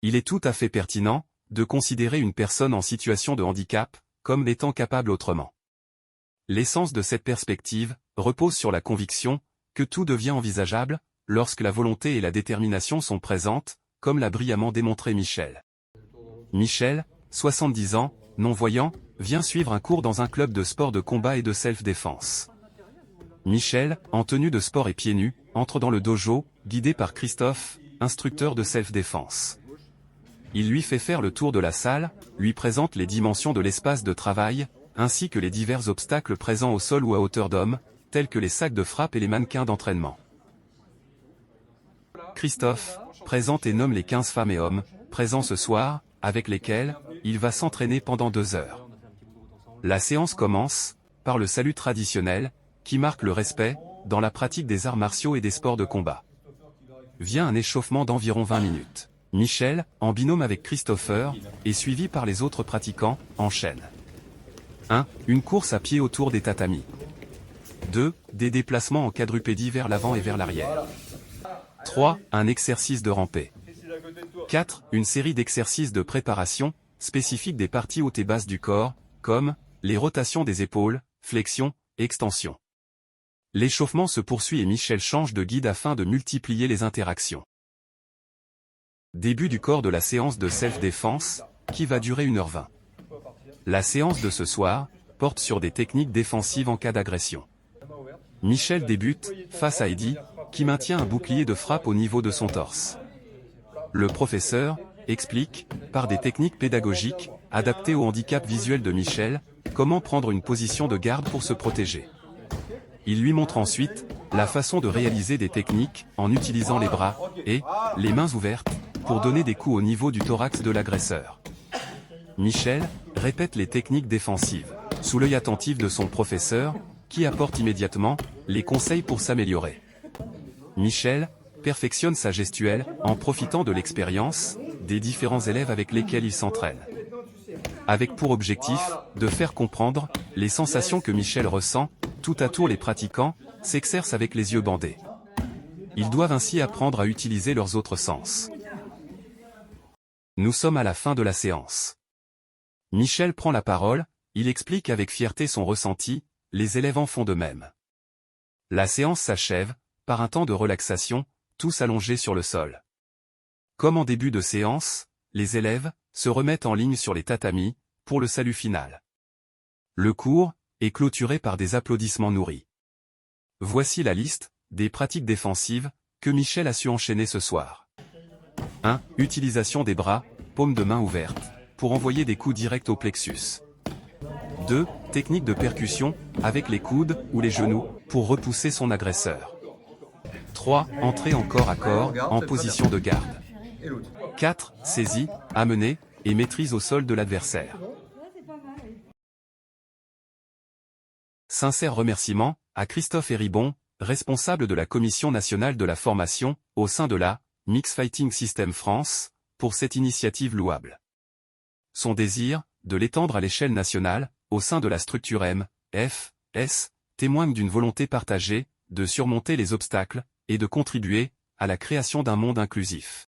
Il est tout à fait pertinent de considérer une personne en situation de handicap comme étant capable autrement. L'essence de cette perspective repose sur la conviction que tout devient envisageable lorsque la volonté et la détermination sont présentes, comme l'a brillamment démontré Michel. Michel, 70 ans, non-voyant, vient suivre un cours dans un club de sport de combat et de self-défense. Michel, en tenue de sport et pieds nus, entre dans le dojo, guidé par Christophe, instructeur de self-défense. Il lui fait faire le tour de la salle, lui présente les dimensions de l'espace de travail, ainsi que les divers obstacles présents au sol ou à hauteur d'homme, tels que les sacs de frappe et les mannequins d'entraînement. Christophe présente et nomme les 15 femmes et hommes, présents ce soir, avec lesquels il va s'entraîner pendant 2 heures. La séance commence par le salut traditionnel, qui marque le respect dans la pratique des arts martiaux et des sports de combat. Vient un échauffement d'environ 20 minutes. Michel, en binôme avec Christopher, est suivi par les autres pratiquants, enchaîne. 1. Une course à pied autour des tatamis. 2. Des déplacements en quadrupédie vers l'avant et vers l'arrière. 3. Un exercice de rampée. 4. Une série d'exercices de préparation, spécifiques des parties hautes et basses du corps, comme les rotations des épaules, flexion, extension. L'échauffement se poursuit et Michel change de guide afin de multiplier les interactions. Début du corps de la séance de self-défense, qui va durer 1h20. La séance de ce soir porte sur des techniques défensives en cas d'agression. Michel débute face à Eddie, qui maintient un bouclier de frappe au niveau de son torse. Le professeur explique, par des techniques pédagogiques, adaptées au handicap visuel de Michel, comment prendre une position de garde pour se protéger. Il lui montre ensuite la façon de réaliser des techniques en utilisant les bras et les mains ouvertes pour donner des coups au niveau du thorax de l'agresseur. Michel répète les techniques défensives, sous l'œil attentif de son professeur, qui apporte immédiatement les conseils pour s'améliorer. Michel perfectionne sa gestuelle en profitant de l'expérience des différents élèves avec lesquels il s'entraîne. Avec pour objectif de faire comprendre les sensations que Michel ressent, tout à tour les pratiquants s'exercent avec les yeux bandés. Ils doivent ainsi apprendre à utiliser leurs autres sens. Nous sommes à la fin de la séance. Michel prend la parole, il explique avec fierté son ressenti, les élèves en font de même. La séance s'achève par un temps de relaxation, tous allongés sur le sol. Comme en début de séance, les élèves se remettent en ligne sur les tatamis pour le salut final. Le cours est clôturé par des applaudissements nourris. Voici la liste des pratiques défensives que Michel a su enchaîner ce soir. 1. Utilisation des bras, paume de main ouverte, pour envoyer des coups directs au plexus. 2. Technique de percussion, avec les coudes ou les genoux, pour repousser son agresseur. 3. Entrée en corps à corps, en position de garde. 4. Saisie, amenée, et maîtrise au sol de l'adversaire. Sincère remerciement à Christophe Héribon, responsable de la Commission nationale de la formation, au sein de la Mix Fighting System France, pour cette initiative louable. Son désir, de l'étendre à l'échelle nationale, au sein de la structure M.F.S., témoigne d'une volonté partagée, de surmonter les obstacles, et de contribuer à la création d'un monde inclusif.